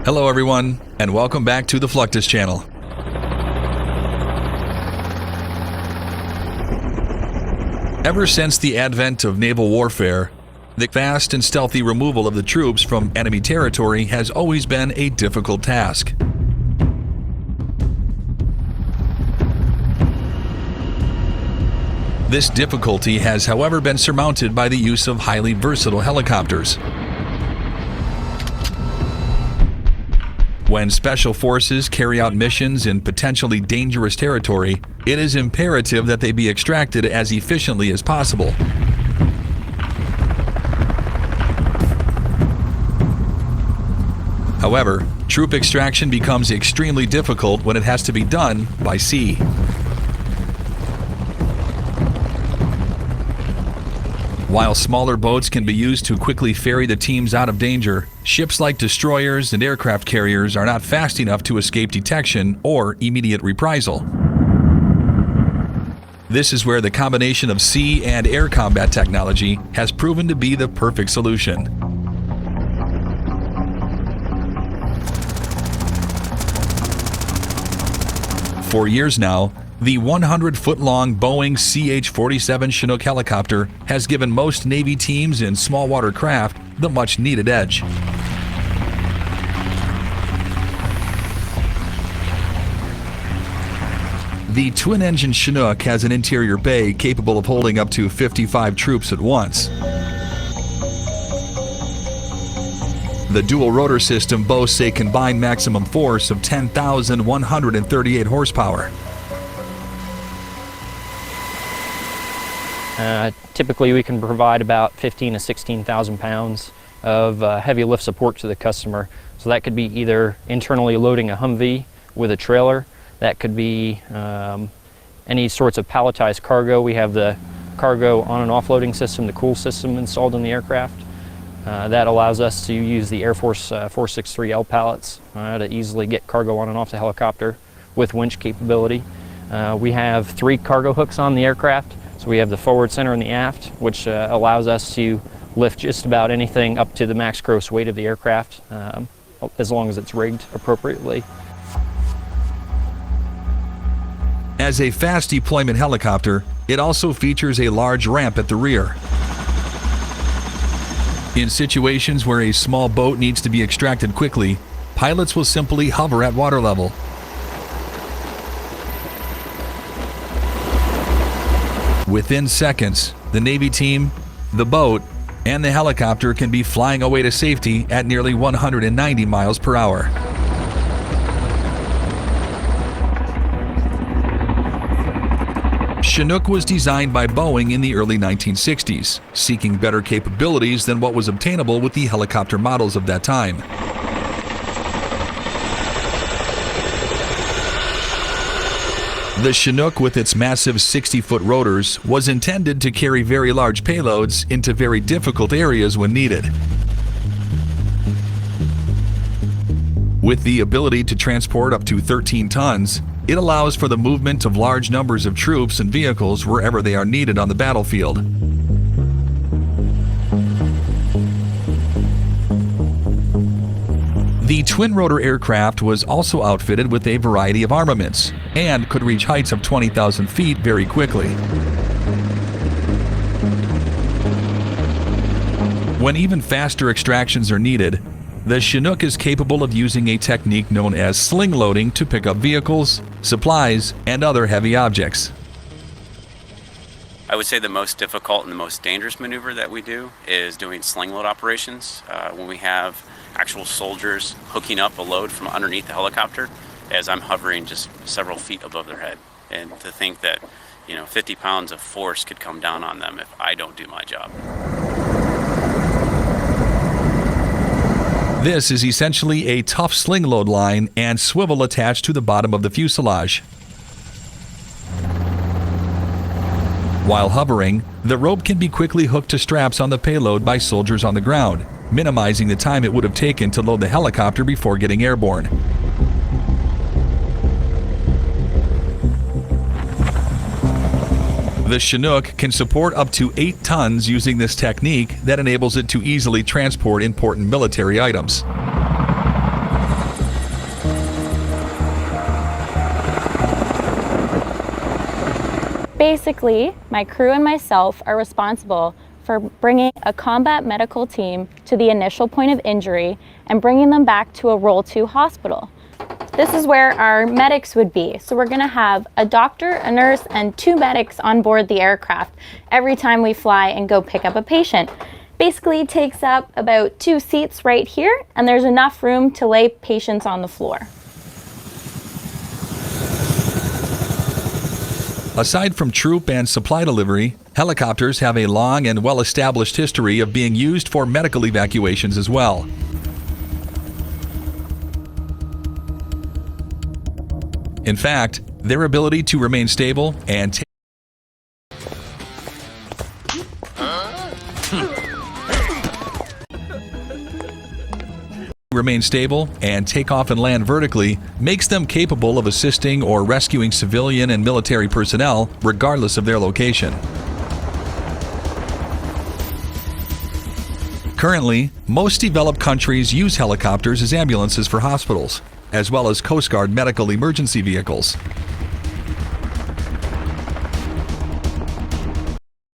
Hello everyone, and welcome back to the Fuluctus channel. Ever since the advent of naval warfare, the fast and stealthy removal of the troops from enemy territory has always been a difficult task. This difficulty has, however, been surmounted by the use of highly versatile helicopters. When special forces carry out missions in potentially dangerous territory, it is imperative that they be extracted as efficiently as possible. However, troop extraction becomes extremely difficult when it has to be done by sea. While smaller boats can be used to quickly ferry the teams out of danger, ships like destroyers and aircraft carriers are not fast enough to escape detection or immediate reprisal. This is where the combination of sea and air combat technology has proven to be the perfect solution. For years now, the 100-foot-long Boeing CH-47 Chinook helicopter has given most Navy teams in small water craft the much-needed edge. The twin-engine Chinook has an interior bay capable of holding up to 55 troops at once. The dual-rotor system boasts a combined maximum force of 10,138 horsepower. Typically we can provide about 15,000 to 16,000 pounds of heavy lift support to the customer. So that could be either internally loading a Humvee with a trailer, that could be any sorts of palletized cargo. We have the cargo on and offloading system, the cool system installed in the aircraft. That allows us to use the Air Force 463L pallets to easily get cargo on and off the helicopter with winch capability. We have 3 cargo hooks on the aircraft. So we have the forward, center, and the aft, which allows us to lift just about anything up to the max gross weight of the aircraft, as long as it's rigged appropriately. As a fast deployment helicopter, it also features a large ramp at the rear. In situations where a small boat needs to be extracted quickly, pilots will simply hover at water level. Within seconds, the Navy team, the boat, and the helicopter can be flying away to safety at nearly 190 miles per hour. Chinook was designed by Boeing in the early 1960s, seeking better capabilities than what was obtainable with the helicopter models of that time. The Chinook, with its massive 60-foot rotors, was intended to carry very large payloads into very difficult areas when needed. With the ability to transport up to 13 tons, it allows for the movement of large numbers of troops and vehicles wherever they are needed on the battlefield. The twin-rotor aircraft was also outfitted with a variety of armaments and could reach heights of 20,000 feet very quickly. When even faster extractions are needed, the Chinook is capable of using a technique known as sling loading to pick up vehicles, supplies, and other heavy objects. I would say the most difficult and the most dangerous maneuver that we do is doing sling load operations when we have actual soldiers hooking up a load from underneath the helicopter as I'm hovering just several feet above their head. And to think that, 50 pounds of force could come down on them if I don't do my job. This is essentially a tough sling load line and swivel attached to the bottom of the fuselage. While hovering, the rope can be quickly hooked to straps on the payload by soldiers on the ground, minimizing the time it would have taken to load the helicopter before getting airborne. The Chinook can support up to 8 tons using this technique that enables it to easily transport important military items. Basically, my crew and myself are responsible for bringing a combat medical team to the initial point of injury and bringing them back to a Role 2 hospital. This is where our medics would be. So we're gonna have a doctor, a nurse, and 2 medics on board the aircraft every time we fly and go pick up a patient. Basically takes up about 2 seats right here, and there's enough room to lay patients on the floor. Aside from troop and supply delivery, helicopters have a long and well-established history of being used for medical evacuations as well. In fact, their ability to remain stable and take off and land vertically makes them capable of assisting or rescuing civilian and military personnel regardless of their location. Currently, most developed countries use helicopters as ambulances for hospitals, as well as Coast Guard medical emergency vehicles.